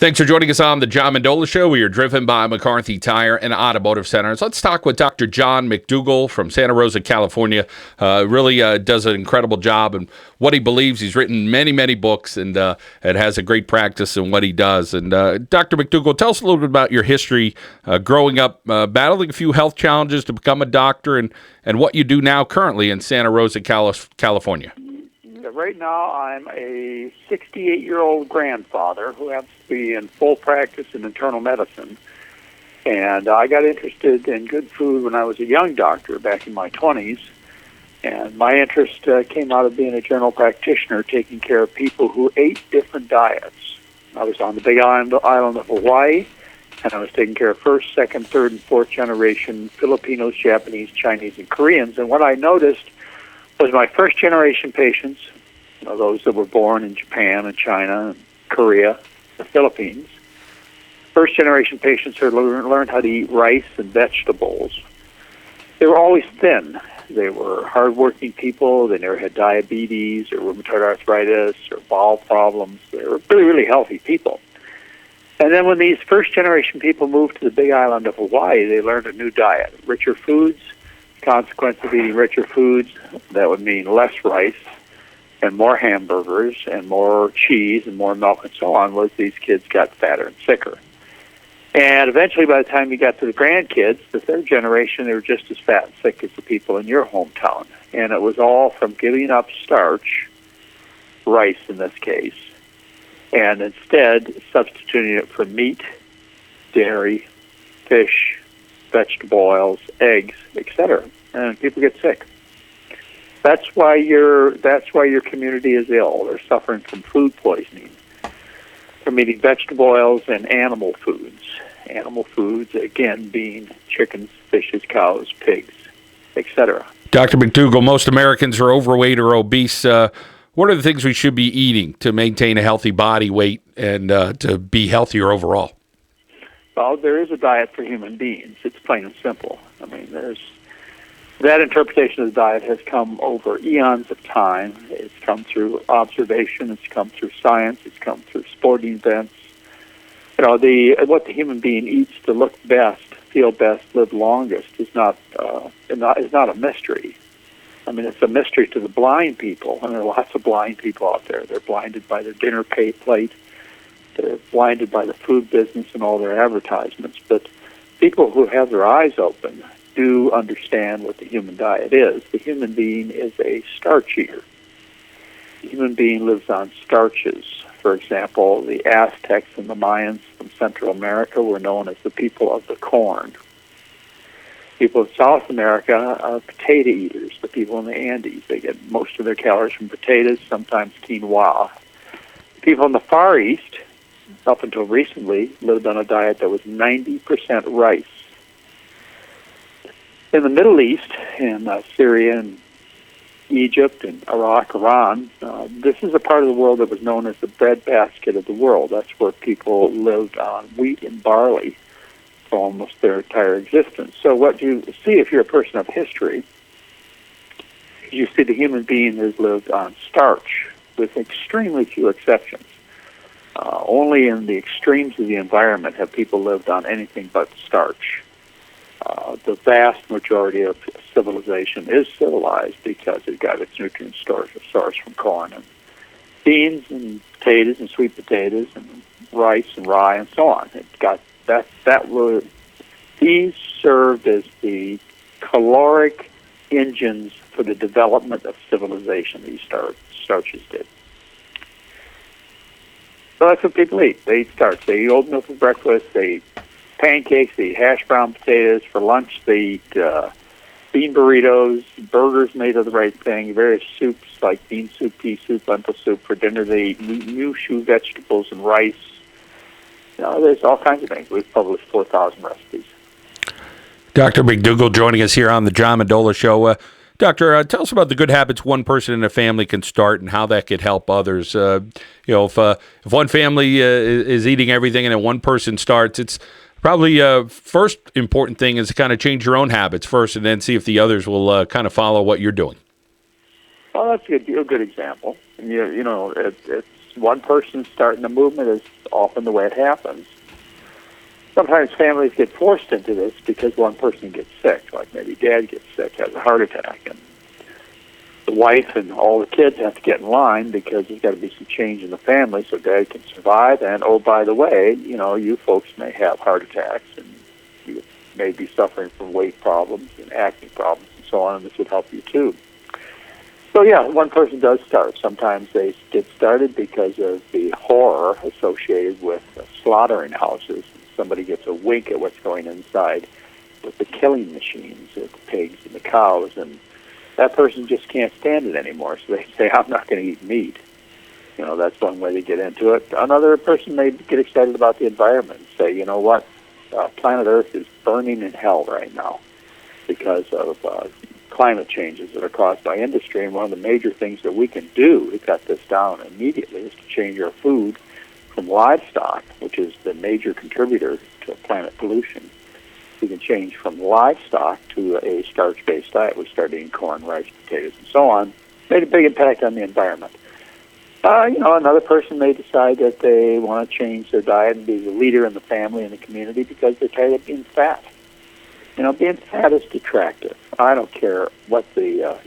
Thanks for joining us on the John Mendola Show. We are driven by McCarthy Tire and Automotive Centers. Let's talk with Dr. John McDougall from Santa Rosa, California. Really does an incredible job in what he believes. He's written many, many books and has a great practice in what he does. And Dr. McDougall, tell us a little bit about your history growing up, battling a few health challenges to become a doctor, and what you do now currently in Santa Rosa, California. Right now, I'm a 68-year-old grandfather who happens to be in full practice in internal medicine. And I got interested in good food when I was a young doctor back in my 20s. And my interest came out of being a general practitioner, taking care of people who ate different diets. I was on the big island of Hawaii, and I was taking care of first, second, third, and fourth generation Filipinos, Japanese, Chinese, and Koreans. And what I noticed was my first generation patients, those that were born in Japan and China and Korea, the Philippines. First generation patients who learned how to eat rice and vegetables. They were always thin. They were hardworking people. They never had diabetes or rheumatoid arthritis or bowel problems. They were really, really healthy people. And then when these first generation people moved to the big island of Hawaii, they learned a new diet, richer foods. Consequence of eating richer foods, that would mean less rice and more hamburgers and more cheese and more milk and so on, was these kids got fatter and sicker. And eventually, by the time you got to the grandkids, the third generation, they were just as fat and sick as the people in your hometown. And it was all from giving up starch, rice in this case, and instead substituting it for meat, dairy, fish, vegetable oils, eggs, etc., and people get sick. That's why your community is ill. They're suffering from food poisoning, from eating vegetable oils and animal foods. Animal foods, again, being chickens, fishes, cows, pigs, etc. Dr. McDougall, most Americans are overweight or obese. What are the things we should be eating to maintain a healthy body weight and to be healthier overall? Well, there is a diet for human beings. It's plain and simple. I mean, that interpretation of the diet has come over eons of time. It's come through observation. It's come through science. It's come through sporting events. What the human being eats to look best, feel best, live longest is not a mystery. I mean, it's a mystery to the blind people, and there are lots of blind people out there. They're blinded by their dinner plate. They're blinded by the food business and all their advertisements. But people who have their eyes open do understand what the human diet is. The human being is a starch eater. The human being lives on starches. For example, the Aztecs and the Mayans from Central America were known as the people of the corn. People in South America are potato eaters. The people in the Andes, they get most of their calories from potatoes, sometimes quinoa. People in the Far East, up until recently, lived on a diet that was 90% rice. In the Middle East, in Syria and Egypt and Iraq, Iran, this is a part of the world that was known as the breadbasket of the world. That's where people lived on wheat and barley for almost their entire existence. So what you see if you're a person of history, you see the human being has lived on starch, with extremely few exceptions. Only in the extremes of the environment have people lived on anything but starch. The vast majority of civilization is civilized because it got its nutrient source from corn and beans and potatoes and sweet potatoes and rice and rye and so on. It got these served as the caloric engines for the development of civilization. These starches did. So that's what people eat. They eat starch. They eat oatmeal for breakfast. They eat pancakes. They eat hash brown potatoes. For lunch, they eat bean burritos, burgers made of the right thing, various soups like bean soup, pea soup, lentil soup. For dinner, they eat mushu vegetables and rice. There's all kinds of things. We've published 4,000 recipes. Dr. McDougall joining us here on the John Mendola Show. Doctor, tell us about the good habits one person in a family can start and how that could help others. If one family is eating everything and then one person starts, it's probably first important thing is to kind of change your own habits first and then see if the others will kind of follow what you're doing. Well, that's a good example. And it's one person starting a movement is often the way it happens. Sometimes families get forced into this because one person gets sick, like maybe dad gets sick, has a heart attack, and the wife and all the kids have to get in line because there's got to be some change in the family so dad can survive. And, oh, by the way, you folks may have heart attacks, and you may be suffering from weight problems and acne problems and so on, and this would help you too. So, yeah, one person does start. Sometimes they get started because of the horror associated with slaughtering houses. Somebody gets a wink at what's going inside with the killing machines, the pigs and the cows, and that person just can't stand it anymore. So they say, I'm not going to eat meat. That's one way to get into it. Another person may get excited about the environment and say, you know what, planet Earth is burning in hell right now because of climate changes that are caused by industry. And one of the major things that we can do to cut this down immediately is to change our food from livestock, which is the major contributor to planet pollution. We can change from livestock to a starch-based diet. We started eating corn, rice, potatoes, and so on. Made a big impact on the environment. Another person may decide that they want to change their diet and be the leader in the family and the community because they're tired of being fat. Being fat is detractive. I don't care what the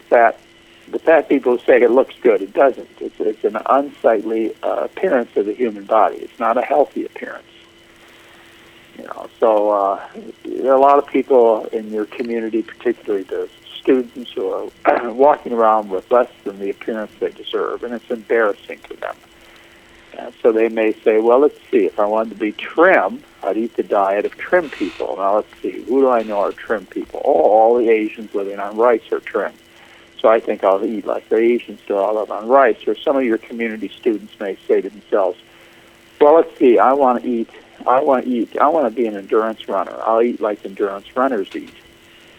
fat people say it looks good. It doesn't. It's an unsightly appearance of the human body. It's not a healthy appearance. So there are a lot of people in your community, particularly the students, who are walking around with less than the appearance they deserve, and it's embarrassing to them. So they may say, well, let's see, if I wanted to be trim, I'd eat the diet of trim people. Now, let's see, who do I know are trim people? Oh, all the Asians living on rice are trim. So I think I'll eat like the Asians do, I'll live on rice. Or some of your community students may say to themselves, well, let's see, I want to be an endurance runner. I'll eat like endurance runners eat.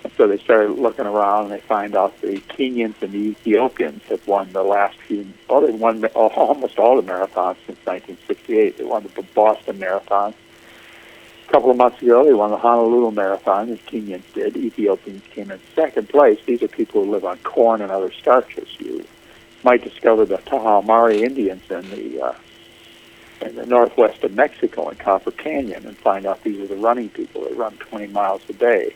And so they started looking around, and they find out the Kenyans and the Ethiopians have won the last few, they've won almost all the marathons since 1968. They won the Boston Marathon. A couple of months ago, they won the Honolulu Marathon, as Kenyans did. Ethiopians came in second place. These are people who live on corn and other starches. You might discover the Tahamari Indians in the northwest of Mexico in Copper Canyon and find out these are the running people. They run 20 miles a day,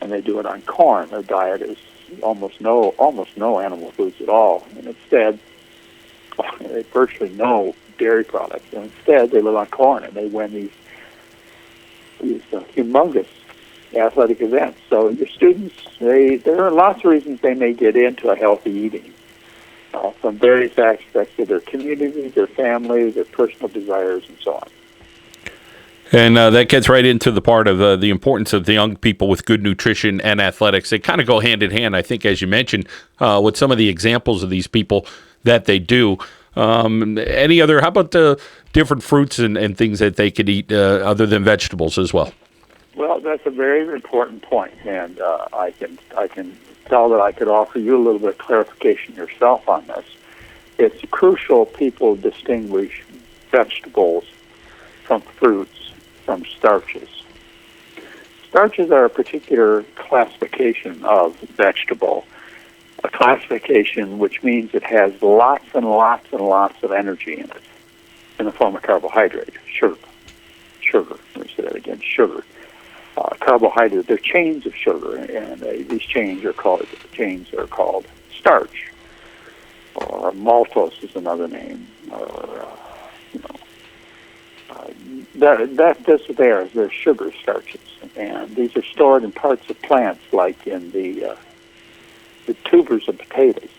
and they do it on corn. Their diet is almost no animal foods at all, and instead, virtually no dairy products. And instead, they live on corn, and they win these humongous athletic events. So your students, there are lots of reasons they may get into a healthy eating. From various aspects of their community, their family, their personal desires, and so on. And that gets right into the part of the importance of the young people with good nutrition and athletics. They kind of go hand in hand, I think, as you mentioned, with some of the examples of these people that they do. How about different fruits and things that they could eat other than vegetables as well? Well, that's a very important point, and I can tell that I could offer you a little bit of clarification yourself on this. It's crucial people distinguish vegetables from fruits from starches. Starches are a particular classification of vegetable, a classification which means it has lots and lots and lots of energy in it in the form of carbohydrate, sugar. Let me say that again, sugar. Carbohydrate, they're chains of sugar, and these chains are called starch, or maltose is another name, or they're sugar starches, and these are stored in parts of plants, like in the tubers of potatoes,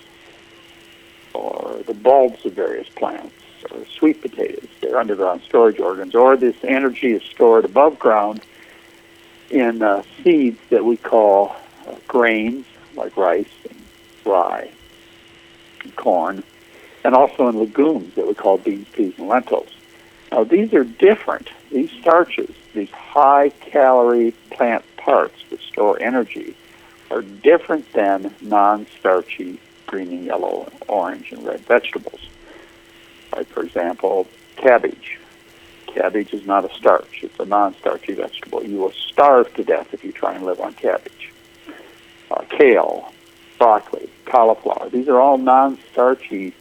or the bulbs of various plants, or sweet potatoes. They're underground storage organs, or this energy is stored above ground in seeds that we call grains, like rice and rye and corn, and also in legumes that we call beans, peas, and lentils. Now, these are different. These starches, these high-calorie plant parts that store energy, are different than non-starchy green and yellow, orange, and red vegetables. Like, for example, cabbage. Cabbage is not a starch. It's a non-starchy vegetable. You will starve to death if you try and live on cabbage. Kale, broccoli, cauliflower. These are all non-starchy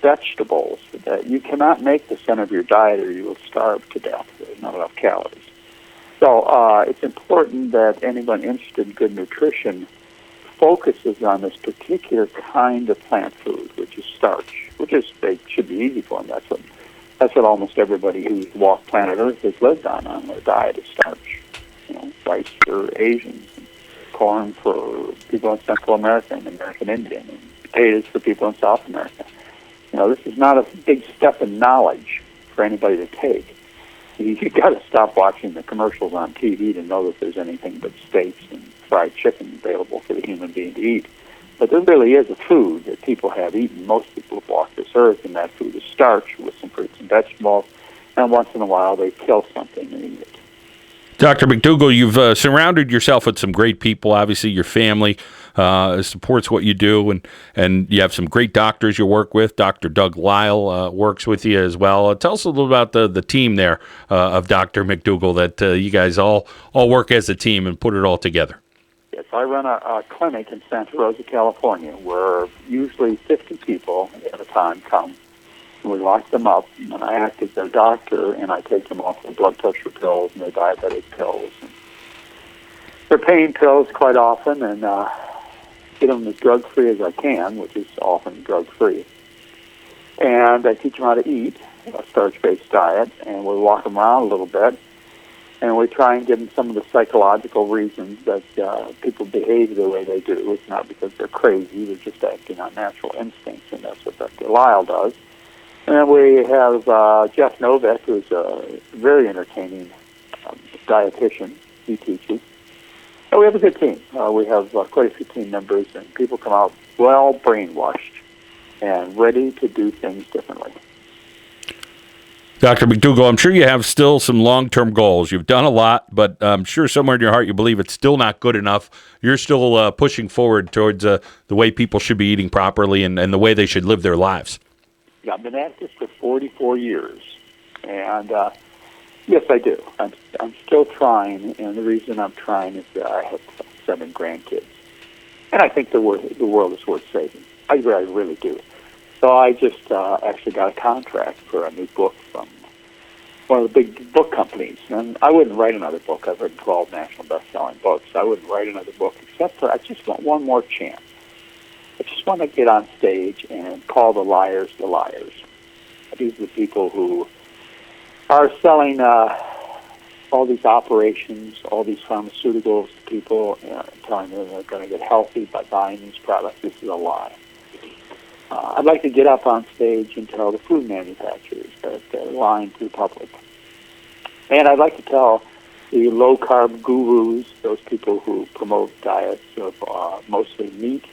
vegetables. That you cannot make the center of your diet or you will starve to death. There's not enough calories. So it's important that anyone interested in good nutrition focuses on this particular kind of plant food, which is starch, which is it should be easy for them. That's what almost everybody who's walked planet Earth has lived on their diet is starch. Rice for Asians, and corn for people in Central America and American Indian, and potatoes for people in South America. This is not a big step in knowledge for anybody to take. You've got to stop watching the commercials on TV to know that there's anything but steaks and fried chicken available for the human being to eat. But there really is a food that people have eaten. Most people have walked this earth, and that food is starch with some fruits and vegetables. And once in a while, they kill something and eat it. Dr. McDougall, you've surrounded yourself with some great people. Obviously, your family supports what you do, and you have some great doctors you work with. Dr. Doug Lyle works with you as well. Tell us a little about the team there of Dr. McDougall, that you guys all work as a team and put it all together. Yes, I run a clinic in Santa Rosa, California, where usually 50 people at a time come. We lock them up, and I act as their doctor, and I take them off their blood pressure pills and their diabetic pills, and their pain pills quite often, and get them as drug-free as I can, which is often drug-free. And I teach them how to eat a starch-based diet, and we walk them around a little bit, and we try and give them some of the psychological reasons that people behave the way they do. It's not because they're crazy, they're just acting on natural instincts, and that's what Dr. Lyle does. And then we have Jeff Novak, who's a very entertaining dietitian. He teaches. And we have a good team. We have quite a few team members, and people come out well brainwashed and ready to do things differently. Dr. McDougall, I'm sure you have still some long-term goals. You've done a lot, but I'm sure somewhere in your heart you believe it's still not good enough. You're still pushing forward towards the way people should be eating properly and the way they should live their lives. Yeah, I've been at this for 44 years, and yes, I do. I'm still trying, and the reason I'm trying is that I have 7 grandkids, and I think the world is worth saving. I really do. So I just actually got a contract for a new book from one of the big book companies, and I wouldn't write another book. I've written 12 national best-selling books. I wouldn't write another book except for I just want one more chance. I just want to get on stage and call the liars the liars. These are the people who are selling all these operations, all these pharmaceuticals to people, telling them they're going to get healthy by buying these products. This is a lie. I'd like to get up on stage and tell the food manufacturers that they're lying to the public. And I'd like to tell the low-carb gurus, those people who promote diets of mostly meat,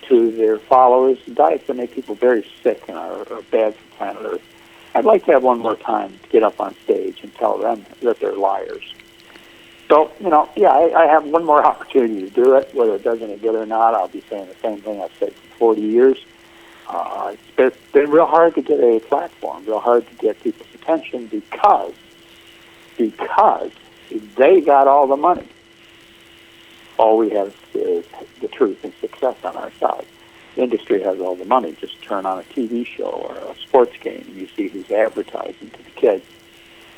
to their followers, diets that make people very sick and are bad for planet Earth. I'd like to have one more time to get up on stage and tell them that they're liars. So, I have one more opportunity to do it. Whether it does any good or not, I'll be saying the same thing I've said for 40 years. It's been real hard to get a platform, real hard to get people's attention because they got all the money. All we have is the truth and success on our side. The industry has all the money. Just turn on a TV show or a sports game, and you see who's advertising to the kids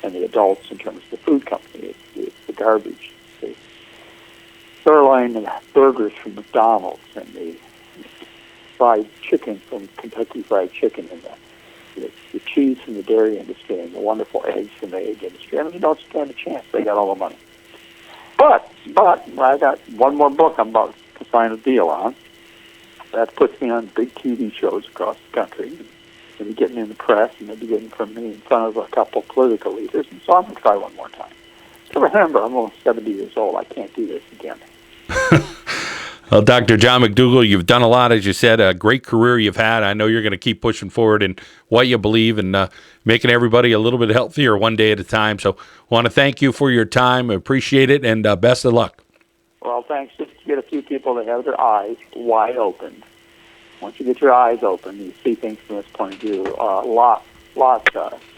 and the adults in terms of the food company. It's the garbage. The sirloin burgers from McDonald's and the fried chicken from Kentucky Fried Chicken and the cheese from the dairy industry and the wonderful eggs from the egg industry. I mean, you don't stand a chance. They got all the money. But I got one more book I'm about to sign a deal on. That puts me on big TV shows across the country. Maybe getting in the press and maybe getting from me in front of a couple political leaders. And so I'm going to try one more time. So remember, I'm almost 70 years old. I can't do this again. Well, Dr. John McDougall, you've done a lot, as you said, a great career you've had. I know you're going to keep pushing forward in what you believe and making everybody a little bit healthier one day at a time. So I want to thank you for your time. I appreciate it, and best of luck. Well, thanks. Just to get a few people that have their eyes wide open. Once you get your eyes open, you see things from this point of view. Lots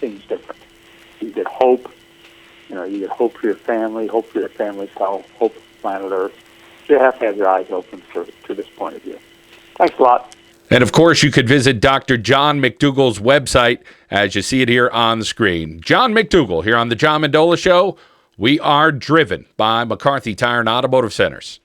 things different. You get hope. You get hope for your family, hope for your family's health, hope for planet Earth. You have to have your eyes open to this point of view. Thanks a lot. And of course, you could visit Dr. John McDougall's website as you see it here on the screen. John McDougall here on the John Mendola Show. We are driven by McCarthy Tire and Automotive Centers.